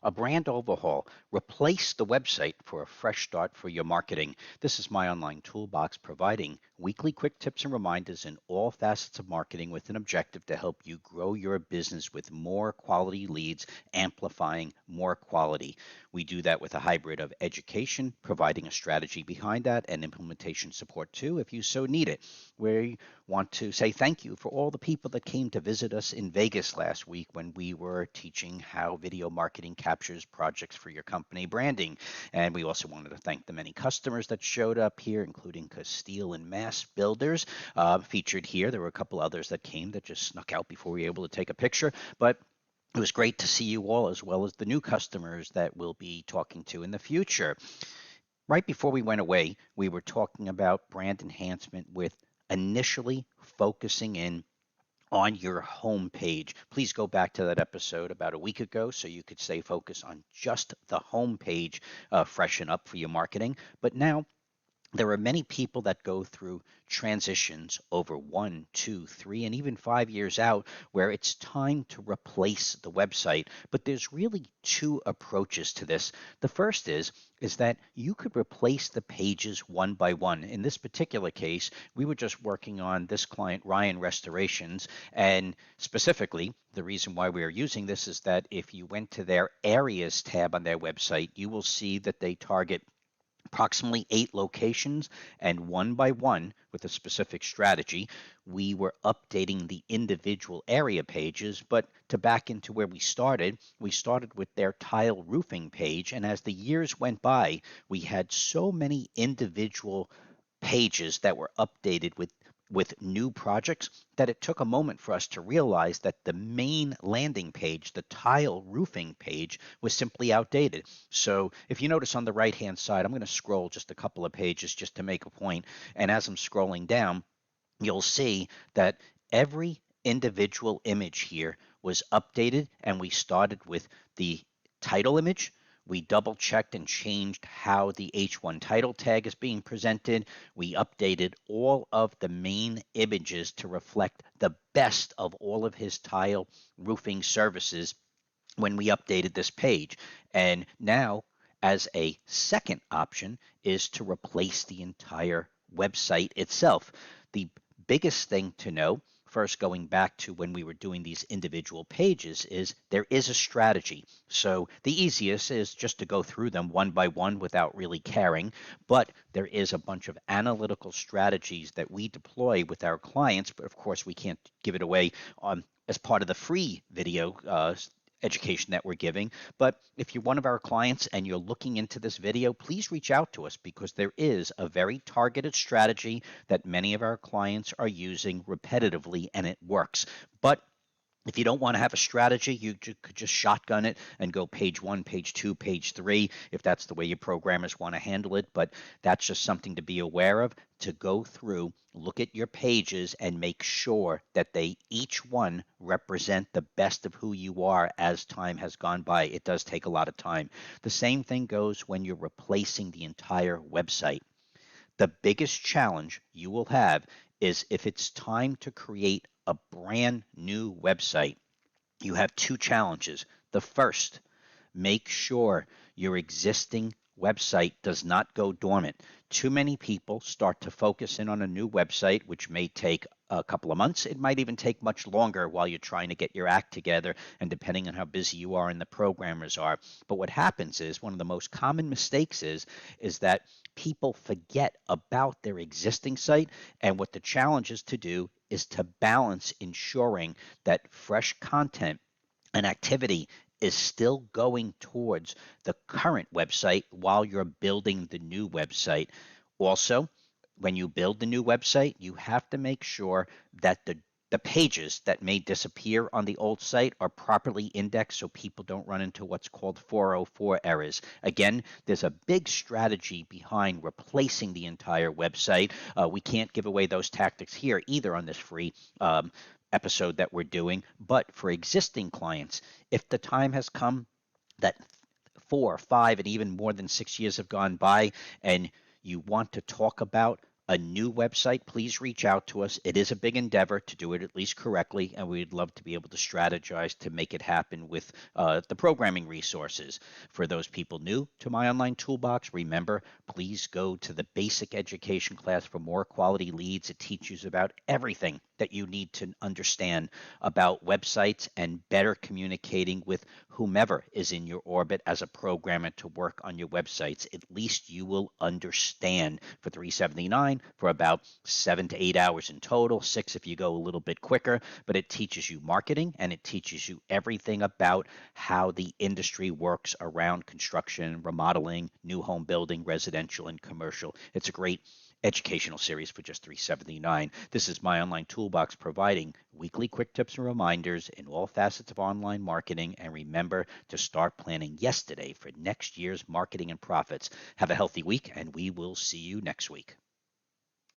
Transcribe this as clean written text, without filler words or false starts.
A brand overhaul. Replace the website for a fresh start for your marketing. This is my online toolbox providing weekly quick tips and reminders in all facets of marketing with an objective to help you grow your business with more quality leads, amplifying more quality. We do that with a hybrid of education, providing a strategy behind that, and implementation support too, if you so need it. We want to say thank you for all the people that came to visit us in Vegas last week when we were teaching how video marketing captures projects for your company branding. And we also wanted to thank the many customers that showed up here, including Castile and Mass Builders featured here. There were a couple others that came that just snuck out before we were able to take a picture. But it was great to see you all, as well as the new customers that we'll be talking to in the future. Right before we went away, we were talking about brand enhancement with initially focusing in on your home page. Please go back to that episode about a week ago so you could stay focused on just the home page, freshen up for your marketing. But now there are many people that go through transitions over 1, 2, 3, and even 5 years out where it's time to replace the website. But there's really two approaches to this. The first is that you could replace the pages one by one. In this particular case, we were just working on this client, Ryan Restorations, and specifically, the reason why we are using this is that if you went to their areas tab on their website, you will see that they target approximately 8 locations, and one by one, with a specific strategy, we were updating the individual area pages. But to back into where we started with their tile roofing page, and as the years went by, we had so many individual pages that were updated with new projects that it took a moment for us to realize that the main landing page, the tile roofing page, was simply outdated. So if you notice on the right hand side, I'm going to scroll just a couple of pages just to make a point. And as I'm scrolling down, you'll see that every individual image here was updated, and we started with the title image. We double checked and changed how the H1 title tag is being presented. We updated all of the main images to reflect the best of all of his tile roofing services when we updated this page. And now, as a second option, is to replace the entire website itself. The biggest thing to know, first going back to when we were doing these individual pages, is there is a strategy. So the easiest is just to go through them one by one without really caring, but there is a bunch of analytical strategies that we deploy with our clients. But of course, we can't give it away as part of the free video education that we're giving. But if you're one of our clients and you're looking into this video, please reach out to us, because there is a very targeted strategy that many of our clients are using repetitively, and it works. But if you don't want to have a strategy, you could just shotgun it and go page 1, page 2, page 3, if that's the way your programmers want to handle it. But that's just something to be aware of, to go through, look at your pages, and make sure that they each one represent the best of who you are as time has gone by. It does take a lot of time. The same thing goes when you're replacing the entire website. The biggest challenge you will have is if it's time to create a brand new website. You have two challenges. The first, make sure your existing website does not go dormant. Too many people start to focus in on a new website, which may take a couple of months. It might even take much longer while you're trying to get your act together, and depending on how busy you are and the programmers are. But what happens is, one of the most common mistakes is that people forget about their existing site, and what the challenge is to do is to balance ensuring that fresh content and activity is still going towards the current website while you're building the new website. Also, when you build the new website, you have to make sure that the pages that may disappear on the old site are properly indexed so people don't run into what's called 404 errors. Again, there's a big strategy behind replacing the entire website. We can't give away those tactics here either on this free episode that we're doing. But for existing clients, if the time has come that 4, 5, and even more than 6 years have gone by, and you want to talk about a new website, please reach out to us. It is a big endeavor to do it at least correctly, and we'd love to be able to strategize to make it happen with the programming resources. For those people new to My Online Toolbox, remember, please go to the basic education class for more quality leads. It teaches you about everything that you need to understand about websites and better communicating with whomever is in your orbit as a programmer to work on your websites. At least you will understand for $379 for about 7 to 8 hours in total, 6 if you go a little bit quicker. But it teaches you marketing and it teaches you everything about how the industry works around construction, remodeling, new home building, residential and commercial. It's a great educational series for just $379. This is My Online Toolbox, providing weekly quick tips and reminders in all facets of online marketing. And remember to start planning yesterday for next year's marketing and profits. Have a healthy week, and we will see you next week.